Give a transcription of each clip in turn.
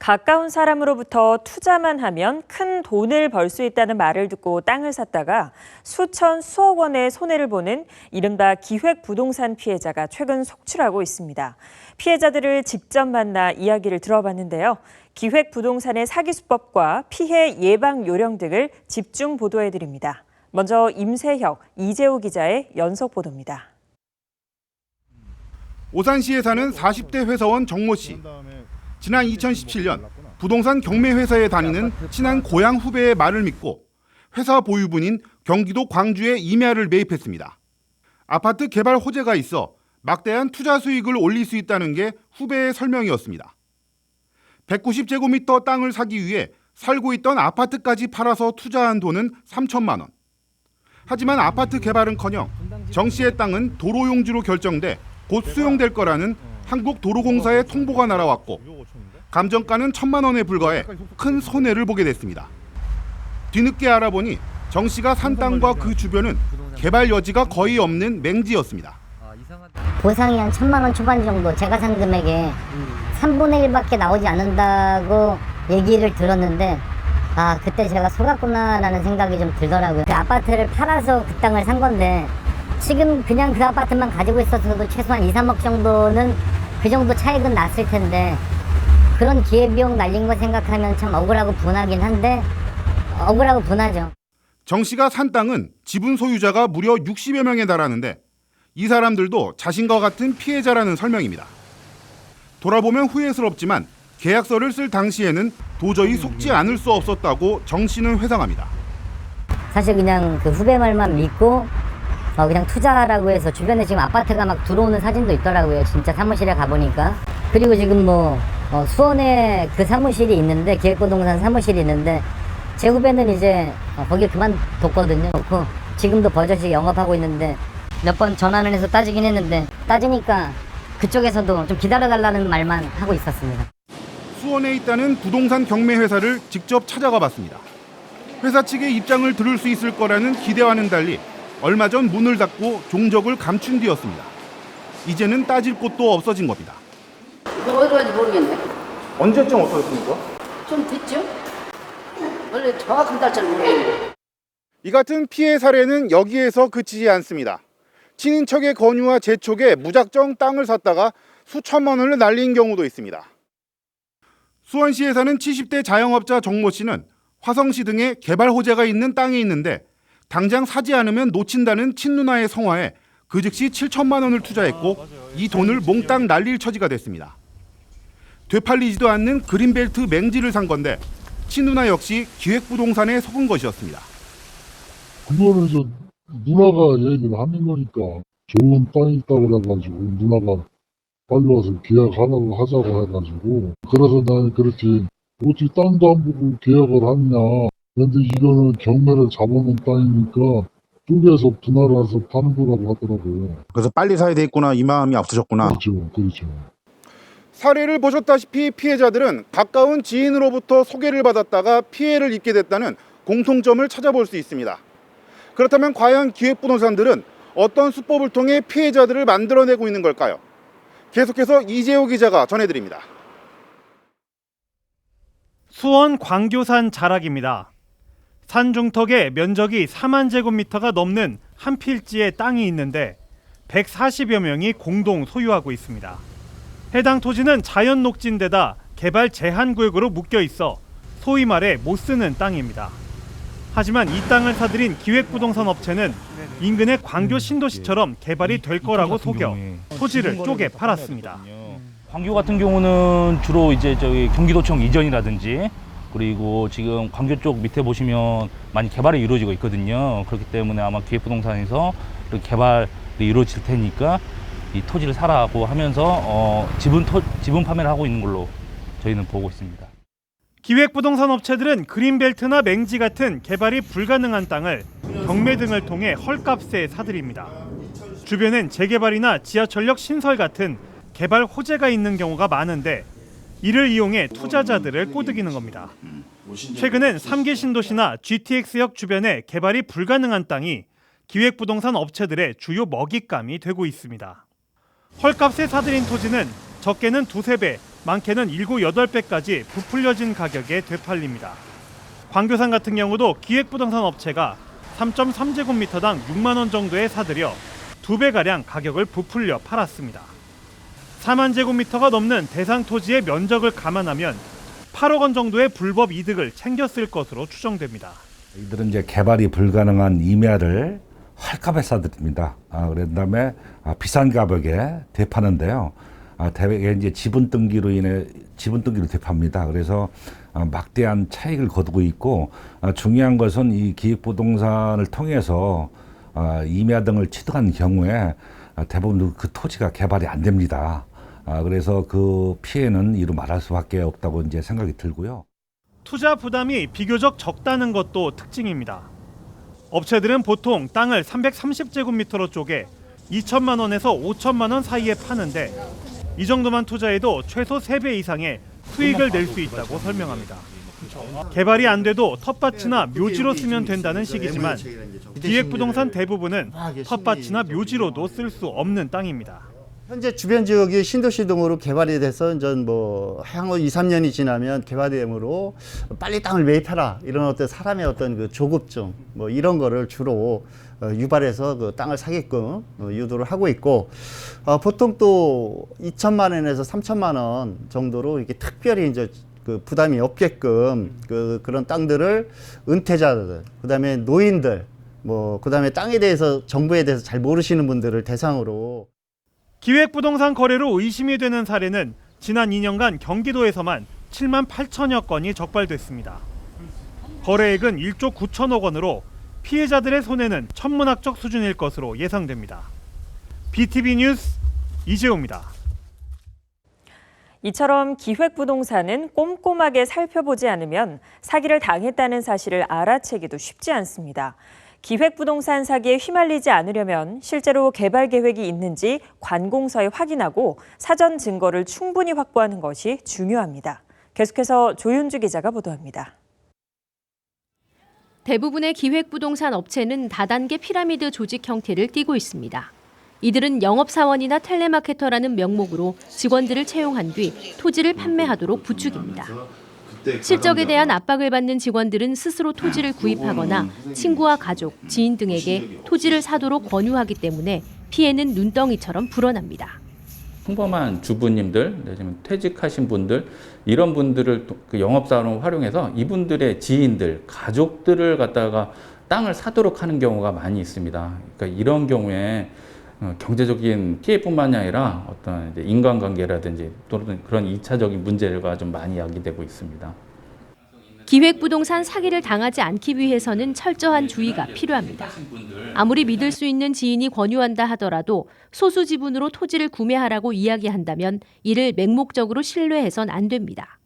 가까운 사람으로부터 투자만 하면 큰 돈을 벌 수 있다는 말을 듣고 땅을 샀다가 수억 원의 손해를 보는 이른바 기획부동산 피해자가 최근 속출하고 있습니다. 피해자들을 직접 만나 이야기를 들어봤는데요. 기획부동산의 사기 수법과 피해 예방 요령 등을 집중 보도해드립니다. 먼저 임세혁, 이재호 기자의 연속 보도입니다. 오산시에 사는 40대 회사원 정모 씨. 지난 2017년 부동산 경매회사에 다니는 친한 고향 후배의 말을 믿고 회사 보유분인 경기도 광주에 임야를 매입했습니다. 아파트 개발 호재가 있어 막대한 투자 수익을 올릴 수 있다는 게 후배의 설명이었습니다. 190제곱미터 땅을 사기 위해 살고 있던 아파트까지 팔아서 투자한 돈은 3천만 원. 하지만 아파트 개발은커녕 정 씨의 땅은 도로용지로 결정돼 곧 수용될 거라는 한국도로공사의 통보가 날아왔고 감정가는 1,000만 원에 불과해 큰 손해를 보게 됐습니다. 뒤늦게 알아보니 정 씨가 산 땅과 그 주변은 개발 여지가 거의 없는 맹지였습니다. 보상이 한 1,000만 원 초반 정도, 제가 산 금액의 3분의 1밖에 나오지 않는다고 얘기를 들었는데 그때 제가 속았구나라는 생각이 좀 들더라고요. 그 아파트를 팔아서 그 땅을 산 건데 지금 그냥 그 아파트만 가지고 있었어도 최소한 2, 3억 정도는 그 정도 차익은 났을 텐데 그런 기회비용 날린 거 생각하면 참 억울하고 분하긴 한데 억울하고 분하죠. 정 씨가 산 땅은 지분 소유자가 무려 60여 명에 달하는데 이 사람들도 자신과 같은 피해자라는 설명입니다. 돌아보면 후회스럽지만 계약서를 쓸 당시에는 도저히 속지 않을 수 없었다고 정 씨는 회상합니다. 사실 그냥 그 후배 말만 믿고 그냥 투자하라고 해서 주변에 지금 아파트가 막 들어오는 사진도 있더라고요. 진짜 사무실에 가보니까. 그리고 지금 수원에 그 사무실이 있는데, 기획부동산 사무실이 있는데 제 후배는 이제 거기 그만뒀거든요. 지금도 버젓이 영업하고 있는데 몇 번 전화를 해서 따지긴 했는데 따지니까 그쪽에서도 좀 기다려달라는 말만 하고 있었습니다. 수원에 있다는 부동산 경매회사를 직접 찾아가 봤습니다. 회사 측의 입장을 들을 수 있을 거라는 기대와는 달리 얼마 전 문을 닫고 종적을 감춘 뒤였습니다. 이제는 따질 곳도 없어진 겁니다. 이거 어디 가는지 모르겠네. 언제쯤 없어졌습니까? 좀 됐죠? 원래 정확한 날짜를 모르겠네. 이 같은 피해 사례는 여기에서 그치지 않습니다. 친인척의 권유와 재촉에 무작정 땅을 샀다가 수천만 원을 날린 경우도 있습니다. 수원시에 사는 70대 자영업자 정모 씨는 화성시 등에 개발 호재가 있는 땅이 있는데 당장 사지 않으면 놓친다는 친누나의 성화에 그 즉시 7천만 원을 투자했고 이 돈을 몽땅 날릴 처지가 됐습니다. 되팔리지도 않는 그린벨트 맹지를 산 건데 친누나 역시 기획부동산에 속은 것이었습니다. 그거는 누나가 얘기를 하는 거니까 좋은 땅이 있다고 그래가지고 누나가 빨리 와서 계약하라고 하자고 해가지고 그래서 나는 그렇게 어떻게 땅도 안 보고 계약을 하느냐. 근데 이거는 경매를 잡아놓은 땅이니까 쪽에서 분할해서 파는 거라고 하더라고요. 그래서 빨리 사야 되겠구나 이 마음이 앞서셨구나. 그렇죠. 사례를 보셨다시피 피해자들은 가까운 지인으로부터 소개를 받았다가 피해를 입게 됐다는 공통점을 찾아볼 수 있습니다. 그렇다면 과연 기획부동산들은 어떤 수법을 통해 피해자들을 만들어내고 있는 걸까요? 계속해서 이재호 기자가 전해드립니다. 수원 광교산 자락입니다. 산 중턱에 면적이 4만 제곱미터가 넘는 한 필지의 땅이 있는데 140여 명이 공동 소유하고 있습니다. 해당 토지는 자연 녹지인데다 개발 제한 구역으로 묶여 있어 소위 말해 못 쓰는 땅입니다. 하지만 이 땅을 사들인 기획부동산 업체는 인근의 광교 신도시처럼 개발이 될 거라고 속여 토지를 쪼개 팔았습니다. 광교 같은 경우는 주로 이제 경기도청 이전이라든지 그리고 지금 광교 쪽 밑에 보시면 많이 개발이 이루어지고 있거든요. 그렇기 때문에 아마 기획부동산에서 이렇게 개발이 이루어질 테니까 이 토지를 사라고 하면서 지분 판매를 하고 있는 걸로 저희는 보고 있습니다. 기획부동산 업체들은 그린벨트나 맹지 같은 개발이 불가능한 땅을 경매 등을 통해 헐값에 사들입니다. 주변엔 재개발이나 지하철역 신설 같은 개발 호재가 있는 경우가 많은데 이를 이용해 투자자들을 꼬드기는 겁니다. 최근엔 3기 신도시나 GTX역 주변에 개발이 불가능한 땅이 기획부동산 업체들의 주요 먹잇감이 되고 있습니다. 헐값에 사들인 토지는 적게는 2~3배, 많게는 7, 8배까지 부풀려진 가격에 되팔립니다. 광교산 같은 경우도 기획부동산 업체가 3.3제곱미터당 6만 원 정도에 사들여 2배가량 가격을 부풀려 팔았습니다. 4만 제곱미터가 넘는 대상 토지의 면적을 감안하면 8억 원 정도의 불법 이득을 챙겼을 것으로 추정됩니다. 이들은 이제 개발이 불가능한 임야를 헐값에 사들입니다. 그다음에 비싼 가격에 되파는데요. 대개 이제 지분 등기로 되팝니다. 그래서 막대한 차익을 거두고 있고, 중요한 것은 이 기획부동산을 통해서 임야 등을 취득한 경우에 대부분 그 토지가 개발이 안 됩니다. 그래서 그 피해는 이루 말할 수밖에 없다고 이제 생각이 들고요. 투자 부담이 비교적 적다는 것도 특징입니다. 업체들은 보통 땅을 330제곱미터로 쪼개 2천만 원에서 5천만 원 사이에 파는데, 이 정도만 투자해도 최소 3배 이상의 수익을 낼 수 있다고 설명합니다. 개발이 안 돼도 텃밭이나 묘지로 쓰면 된다는 식이지만 기획부동산 대부분은 텃밭이나 묘지로도 쓸 수 없는 땅입니다. 현재 주변 지역이 신도시 등으로 개발이 돼서 전 향후 2, 3년이 지나면 개발되므로 빨리 땅을 매입해라, 이런 어떤 사람의 어떤 그 조급증 이런 거를 주로 유발해서 그 땅을 사게끔 유도를 하고 있고, 보통 또 2천만 원에서 3천만 원 정도로 이렇게 특별히 이제 그 부담이 없게끔 그런 땅들을 은퇴자들, 그다음에 노인들, 그다음에 땅에 대해서, 정부에 대해서 잘 모르시는 분들을 대상으로. 기획부동산 거래로 의심이 되는 사례는 지난 2년간 경기도에서만 7만 8천여 건이 적발됐습니다. 거래액은 1조 9천억 원으로 피해자들의 손해는 천문학적 수준일 것으로 예상됩니다. BTV 뉴스 이재호입니다. 이처럼 기획부동산은 꼼꼼하게 살펴보지 않으면 사기를 당했다는 사실을 알아채기도 쉽지 않습니다. 기획부동산 사기에 휘말리지 않으려면 실제로 개발 계획이 있는지 관공서에 확인하고 사전 증거를 충분히 확보하는 것이 중요합니다. 계속해서 조윤주 기자가 보도합니다. 대부분의 기획부동산 업체는 다단계 피라미드 조직 형태를 띠고 있습니다. 이들은 영업사원이나 텔레마케터라는 명목으로 직원들을 채용한 뒤 토지를 판매하도록 부추깁니다. 실적에 대한 압박을 받는 직원들은 스스로 토지를 구입하거나 친구와 가족, 지인 등에게 토지를 사도록 권유하기 때문에 피해는 눈덩이처럼 불어납니다. 평범한 주부님들, 내지는 퇴직하신 분들, 이런 분들을 그 영업사원을 활용해서 이분들의 지인들, 가족들을 갖다가 땅을 사도록 하는 경우가 많이 있습니다. 그러니까 이런 경우에 경제적인 피해뿐만이 아니라 어떤 이제 인간관계라든지 또는 그런 2차적인 문제가 좀 많이 야기되고 있습니다. 기획부동산 사기를 당하지 않기 위해서는 철저한 주의가 필요합니다. 아무리 믿을 수 있는 지인이 권유한다 하더라도 소수 지분으로 토지를 구매하라고 이야기한다면 이를 맹목적으로 신뢰해선 안 됩니다.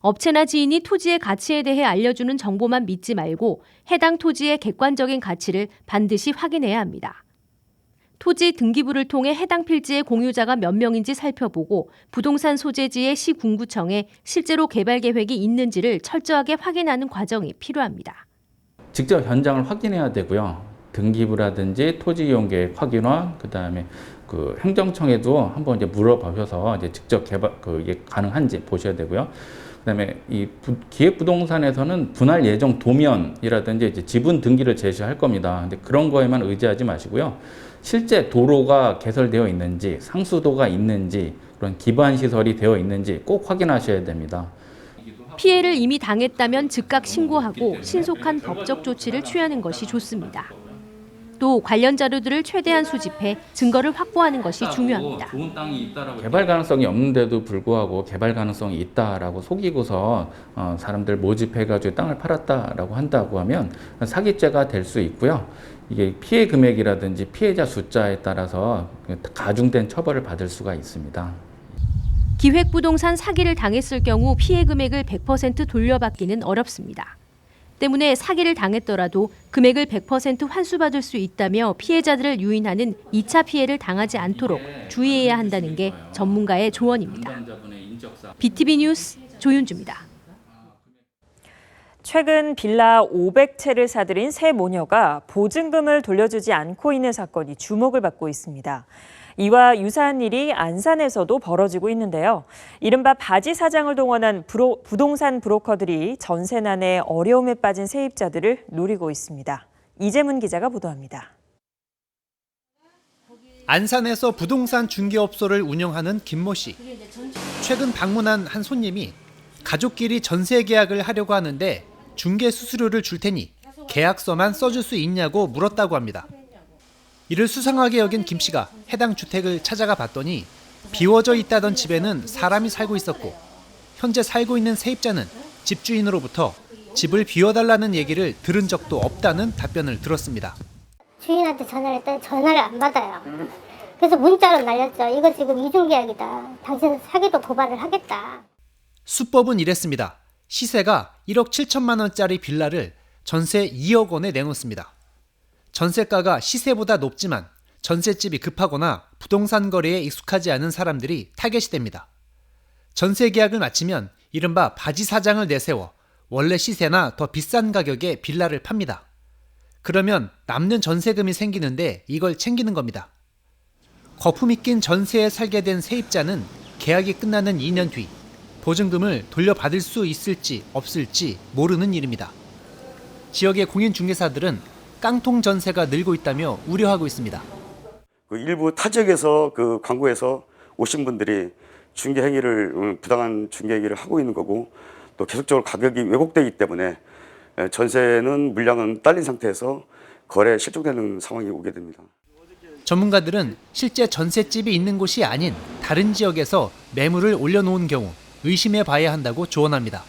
업체나 지인이 토지의 가치에 대해 알려주는 정보만 믿지 말고 해당 토지의 객관적인 가치를 반드시 확인해야 합니다. 토지 등기부를 통해 해당 필지의 공유자가 몇 명인지 살펴보고 부동산 소재지의 시군구청에 실제로 개발 계획이 있는지를 철저하게 확인하는 과정이 필요합니다. 직접 현장을 확인해야 되고요. 등기부라든지 토지 이용 계획 확인화, 그다음에 그 행정청에도 한번 이제 물어보셔서 이제 직접 개발 이게 가능한지 보셔야 되고요. 그다음에 이 기획부동산에서는 분할 예정 도면이라든지 이제 지분 등기를 제시할 겁니다. 근데 그런 거에만 의지하지 마시고요. 실제 도로가 개설되어 있는지, 상수도가 있는지, 그런 기반 시설이 되어 있는지 꼭 확인하셔야 됩니다. 피해를 이미 당했다면 즉각 신고하고 신속한 법적 조치를 취하는 것이 좋습니다. 또 관련 자료들을 최대한 수집해 증거를 확보하는 것이 중요합니다. 개발 가능성이 없는데도 불구하고 개발 가능성이 있다라고 속이고서 사람들 모집해가지고 땅을 팔았다라고 한다고 하면 사기죄가 될 수 있고요. 이게 피해 금액이라든지 피해자 숫자에 따라서 가중된 처벌을 받을 수가 있습니다. 기획부동산 사기를 당했을 경우 피해 금액을 100% 돌려받기는 어렵습니다. 때문에 사기를 당했더라도 금액을 100% 환수받을 수 있다며 피해자들을 유인하는 2차 피해를 당하지 않도록 주의해야 한다는 게 전문가의 조언입니다. BTV 뉴스 조윤주입니다. 최근 빌라 500채를 사들인 세 모녀가 보증금을 돌려주지 않고 있는 사건이 주목을 받고 있습니다. 이와 유사한 일이 안산에서도 벌어지고 있는데요. 이른바 바지 사장을 동원한 부동산 브로커들이 전세난에 어려움에 빠진 세입자들을 노리고 있습니다. 이재문 기자가 보도합니다. 안산에서 부동산 중개업소를 운영하는 김모 씨. 최근 방문한 한 손님이 가족끼리 전세 계약을 하려고 하는데 중개 수수료를 줄 테니 계약서만 써줄 수 있냐고 물었다고 합니다. 이를 수상하게 여긴 김 씨가 해당 주택을 찾아가 봤더니 비워져 있다던 집에는 사람이 살고 있었고 현재 살고 있는 세입자는 집주인으로부터 집을 비워달라는 얘기를 들은 적도 없다는 답변을 들었습니다. 주인한테 전화를 했더니 전화를 안 받아요. 그래서 문자로 날렸죠. 이거 지금 이중계약이다. 당신 사기도 고발을 하겠다. 수법은 이랬습니다. 시세가 1억 7천만 원짜리 빌라를 전세 2억 원에 내놓습니다. 전세가가 시세보다 높지만 전셋집이 급하거나 부동산 거래에 익숙하지 않은 사람들이 타겟이 됩니다. 전세 계약을 마치면 이른바 바지 사장을 내세워 원래 시세나 더 비싼 가격에 빌라를 팝니다. 그러면 남는 전세금이 생기는데 이걸 챙기는 겁니다. 거품이 낀 전세에 살게 된 세입자는 계약이 끝나는 2년 뒤 보증금을 돌려받을 수 있을지 없을지 모르는 일입니다. 지역의 공인중개사들은 깡통 전세가 늘고 있다며 우려하고 있습니다. 일부 타 지역에서 광고에서 오신 분들이 중개 행위를 부당한 중개 행위를 하고 있는 거고 또 계속적으로 가격이 왜곡되기 때문에 전세는 물량은 딸린 상태에서 거래에 실종되는 상황이 오게 됩니다. 전문가들은 실제 전셋집이 있는 곳이 아닌 다른 지역에서 매물을 올려놓은 경우 의심해 봐야 한다고 조언합니다.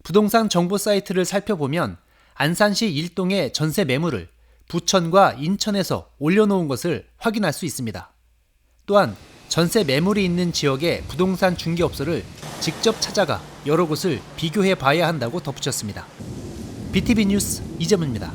부동산 정보 사이트를 살펴보면 안산시 일동의 전세 매물을 부천과 인천에서 올려놓은 것을 확인할 수 있습니다. 또한 전세 매물이 있는 지역의 부동산 중개업소를 직접 찾아가 여러 곳을 비교해 봐야 한다고 덧붙였습니다. BTV 뉴스 이재문입니다.